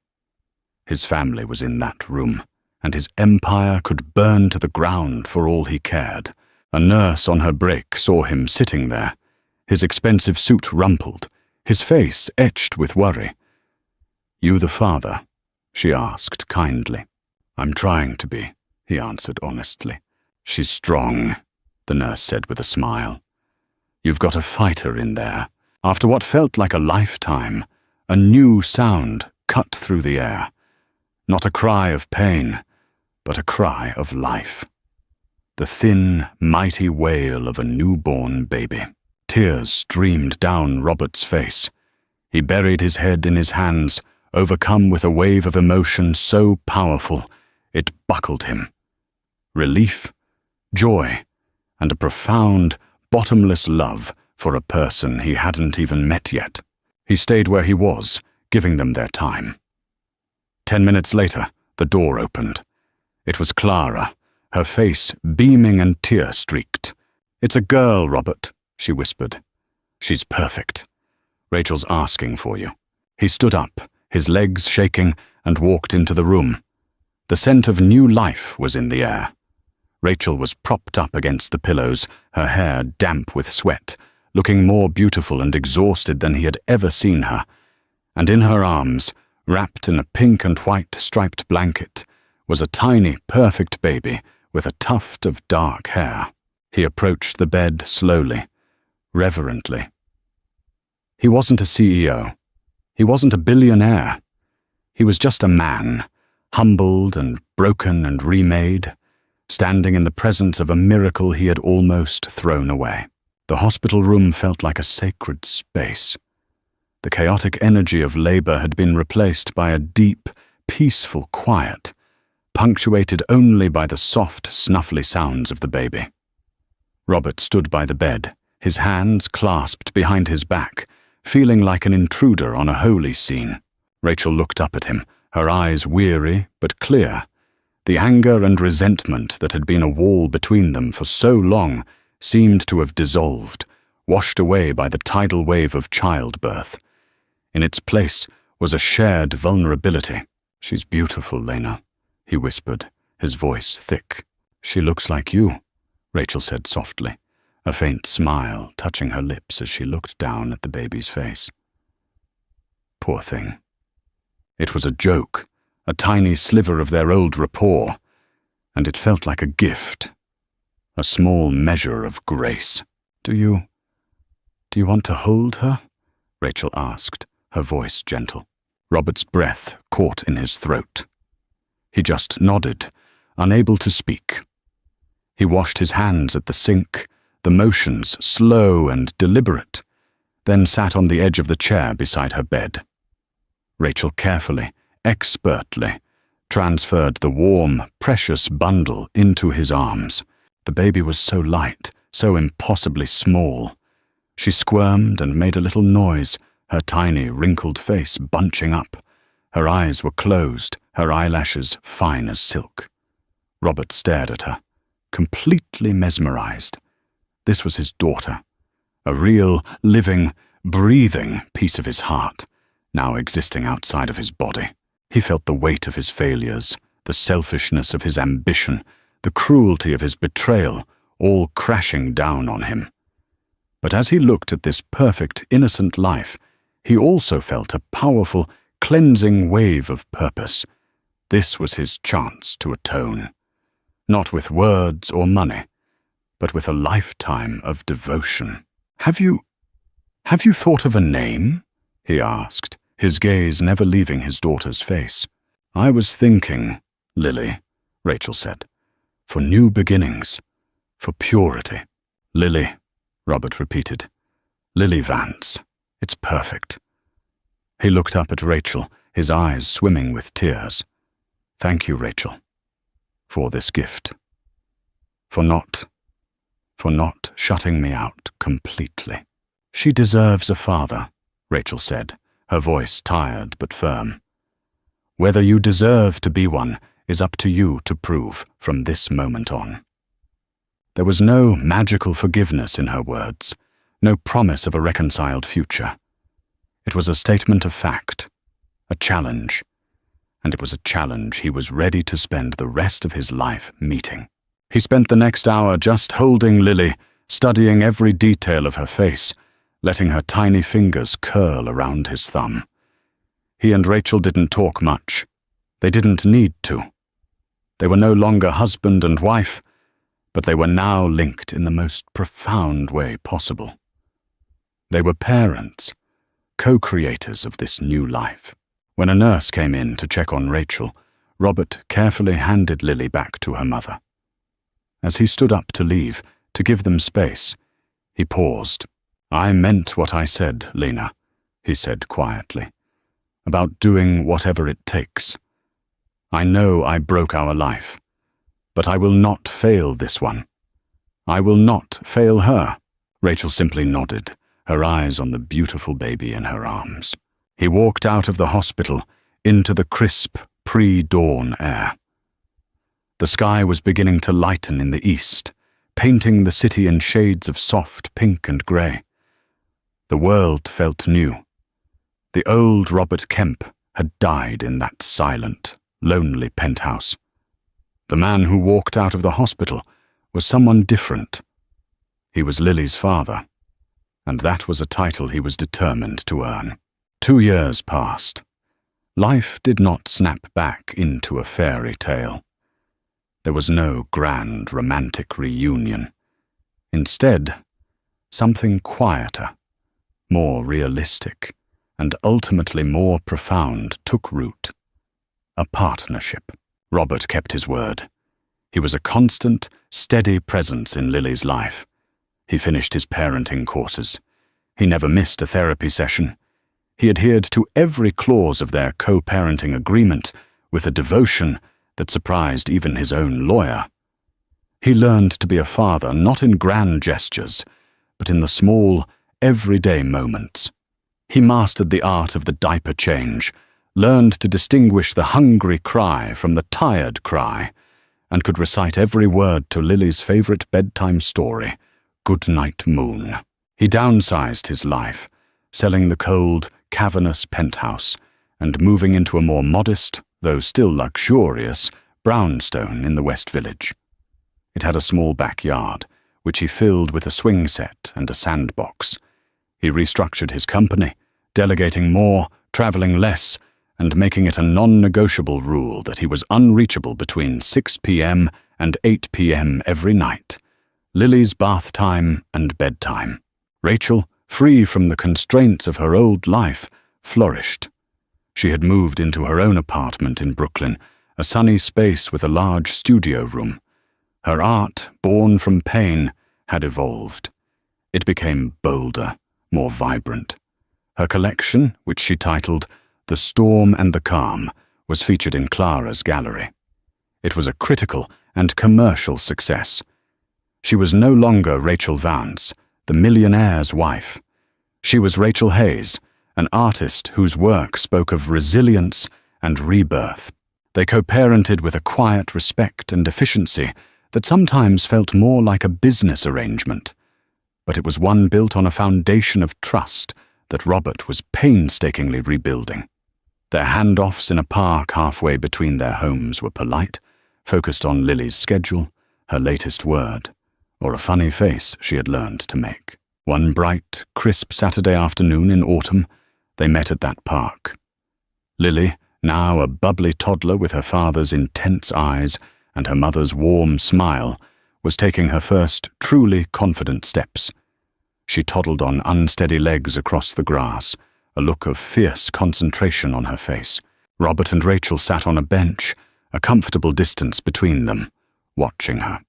[SPEAKER 1] His family was in that room, and his empire could burn to the ground for all he cared. A nurse on her break saw him sitting there, his expensive suit rumpled, his face etched with worry. "You the father?" she asked kindly. "I'm trying to be," he answered honestly. "She's strong," the nurse said with a smile. "You've got a fighter in there." After what felt like a lifetime, a new sound cut through the air. Not a cry of pain, but a cry of life. The thin, mighty wail of a newborn baby. Tears streamed down Robert's face. He buried his head in his hands, overcome with a wave of emotion so powerful it buckled him. Relief, joy, and a profound, bottomless love for a person he hadn't even met yet. He stayed where he was, giving them their time. 10 minutes later, the door opened. It was Clara, her face beaming and tear-streaked. "It's a girl, Robert," she whispered. "She's perfect. Rachel's asking for you." He stood up, his legs shaking, and walked into the room. The scent of new life was in the air. Rachel was propped up against the pillows, her hair damp with sweat, looking more beautiful and exhausted than he had ever seen her. And in her arms, wrapped in a pink and white striped blanket, was a tiny, perfect baby with a tuft of dark hair. He approached the bed slowly, reverently. He wasn't a CEO. He wasn't a billionaire. He was just a man, humbled and broken and remade, standing in the presence of a miracle he had almost thrown away. The hospital room felt like a sacred space. The chaotic energy of labor had been replaced by a deep, peaceful quiet, punctuated only by the soft, snuffly sounds of the baby. Robert stood by the bed, his hands clasped behind his back, feeling like an intruder on a holy scene. Rachel looked up at him, her eyes weary but clear. The anger and resentment that had been a wall between them for so long seemed to have dissolved, washed away by the tidal wave of childbirth. In its place was a shared vulnerability. "She's beautiful, Lena," he whispered, his voice thick. "She looks like you," Rachel said softly, a faint smile touching her lips as she looked down at the baby's face. Poor thing. It was a joke, a tiny sliver of their old rapport, and it felt like a gift, a small measure of grace. Do you want to hold her?" Rachel asked, her voice gentle. Robert's breath caught in his throat. He just nodded, unable to speak. He washed his hands at the sink, the motions slow and deliberate, then sat on the edge of the chair beside her bed. Rachel carefully, expertly, transferred the warm, precious bundle into his arms. The baby was so light, so impossibly small. She squirmed and made a little noise, her tiny, wrinkled face bunching up. Her eyes were closed, her eyelashes fine as silk. Robert stared at her, completely mesmerized. This was his daughter, a real, living, breathing piece of his heart, now existing outside of his body. He felt the weight of his failures, the selfishness of his ambition, the cruelty of his betrayal, all crashing down on him. But as he looked at this perfect, innocent life, he also felt a powerful, cleansing wave of purpose. This was his chance to atone, not with words or money, but with a lifetime of devotion. Have you thought of a name?" he asked, his gaze never leaving his daughter's face. "I was thinking, Lily," Rachel said, "for new beginnings, for purity." "Lily," Robert repeated. "Lily Vance. It's perfect." He looked up at Rachel, his eyes swimming with tears. "Thank you, Rachel, for this gift. For not shutting me out completely." "She deserves a father," Rachel said, her voice tired but firm. "Whether you deserve to be one is up to you to prove from this moment on." There was no magical forgiveness in her words, no promise of a reconciled future. It was a statement of fact, a challenge, and it was a challenge he was ready to spend the rest of his life meeting. He spent the next hour just holding Lily, studying every detail of her face, letting her tiny fingers curl around his thumb. He and Rachel didn't talk much. They didn't need to. They were no longer husband and wife, but they were now linked in the most profound way possible. They were parents, co-creators of this new life. When a nurse came in to check on Rachel, Robert carefully handed Lily back to her mother. As he stood up to leave, to give them space, he paused. "I meant what I said, Lena," he said quietly, "about doing whatever it takes. I know I broke our life, but I will not fail this one. I will not fail her." Rachel simply nodded, her eyes on the beautiful baby in her arms. He walked out of the hospital into the crisp, pre-dawn air. The sky was beginning to lighten in the east, painting the city in shades of soft pink and grey. The world felt new. The old Robert Kemp had died in that silent, lonely penthouse. The man who walked out of the hospital was someone different. He was Lily's father, and that was a title he was determined to earn. 2 years passed. Life did not snap back into a fairy tale. There was no grand romantic reunion. Instead, something quieter, more realistic, and ultimately more profound took root. A partnership. Robert kept his word. He was a constant, steady presence in Lily's life. He finished his parenting courses. He never missed a therapy session. He adhered to every clause of their co-parenting agreement with a devotion that surprised even his own lawyer. He learned to be a father not in grand gestures, but in the small, everyday moments. He mastered the art of the diaper change, learned to distinguish the hungry cry from the tired cry, and could recite every word to Lily's favorite bedtime story, Good Night Moon. He downsized his life, selling the cold, cavernous penthouse and moving into a more modest, though still luxurious, brownstone in the West Village. It had a small backyard, which he filled with a swing set and a sandbox. He restructured his company, delegating more, traveling less, and making it a non-negotiable rule that he was unreachable between 6 p.m. and 8 p.m. every night, Lily's bath time and bedtime. Rachel, free from the constraints of her old life, flourished. She had moved into her own apartment in Brooklyn, a sunny space with a large studio room. Her art, born from pain, had evolved. It became bolder, more vibrant. Her collection, which she titled The Storm and the Calm, was featured in Clara's gallery. It was a critical and commercial success. She was no longer Rachel Vance, the millionaire's wife. She was Rachel Hayes, an artist whose work spoke of resilience and rebirth. They co-parented with a quiet respect and efficiency that sometimes felt more like a business arrangement. But it was one built on a foundation of trust that Robert was painstakingly rebuilding. Their handoffs in a park halfway between their homes were polite, focused on Lily's schedule, her latest word, or a funny face she had learned to make. One bright, crisp Saturday afternoon in autumn, they met at that park. Lily, now a bubbly toddler with her father's intense eyes and her mother's warm smile, was taking her first truly confident steps. She toddled on unsteady legs across the grass, a look of fierce concentration on her face. Robert and Rachel sat on a bench, a comfortable distance between them, watching her.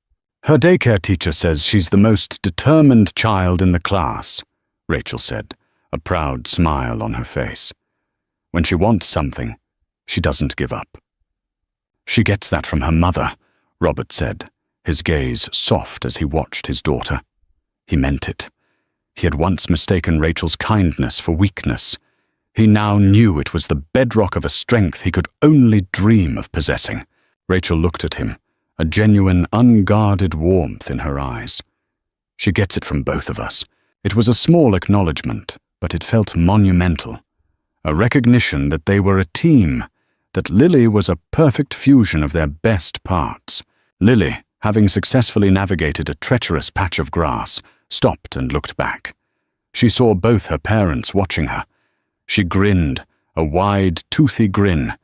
[SPEAKER 1] "Her daycare teacher says she's the most determined child in the class," Rachel said, a proud smile on her face. "When she wants something, she doesn't give up." "She gets that from her mother," Robert said, his gaze soft as he watched his daughter. He meant it. He had once mistaken Rachel's kindness for weakness. He now knew it was the bedrock of a strength he could only dream of possessing. Rachel looked at him, a genuine, unguarded warmth in her eyes. "She gets it from both of us." It was a small acknowledgement, but it felt monumental. A recognition that they were a team, that Lily was a perfect fusion of their best parts. Lily, having successfully navigated a treacherous patch of grass, stopped and looked back. She saw both her parents watching her. She grinned, a wide, toothy grin,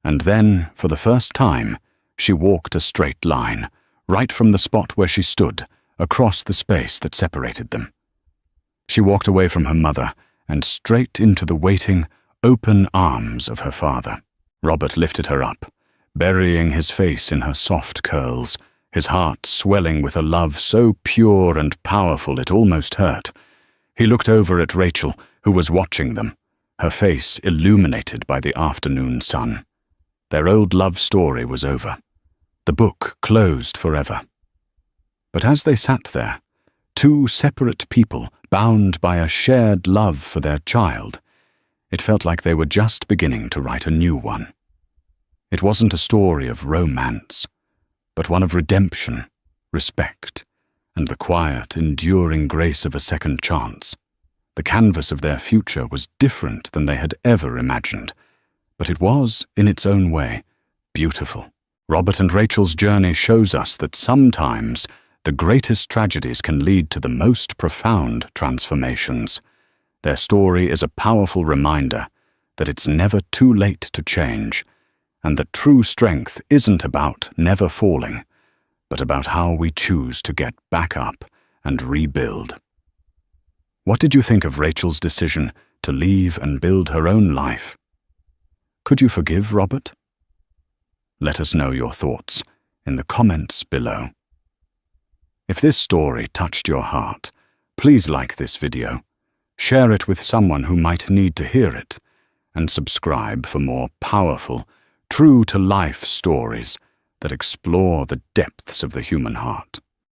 [SPEAKER 1] and then, for the first time, she walked a straight line, right from the spot where she stood, across the space that separated them. She walked away from her mother and straight into the waiting, open arms of her father. Robert lifted her up, burying his face in her soft curls, his heart swelling with a love so pure and powerful it almost hurt. He looked over at Rachel, who was watching them, her face illuminated by the afternoon sun. Their old love story was over. The book closed forever. But as they sat there, two separate people bound by a shared love for their child, it felt like they were just beginning to write a new one. It wasn't a story of romance, but one of redemption, respect, and the quiet, enduring grace of a second chance. The canvas of their future was different than they had ever imagined, but it was, in its own way, beautiful. Robert and Rachel's journey shows us that sometimes the greatest tragedies can lead to the most profound transformations. Their story is a powerful reminder that it's never too late to change, and that true strength isn't about never falling, but about how we choose to get back up and rebuild. What did you think of Rachel's decision to leave and build her own life? Could you forgive Robert? Let us know your thoughts in the comments below. If this story touched your heart, please like this video, share it with someone who might need to hear it, and subscribe for more powerful, true-to-life stories that explore the depths of the human heart.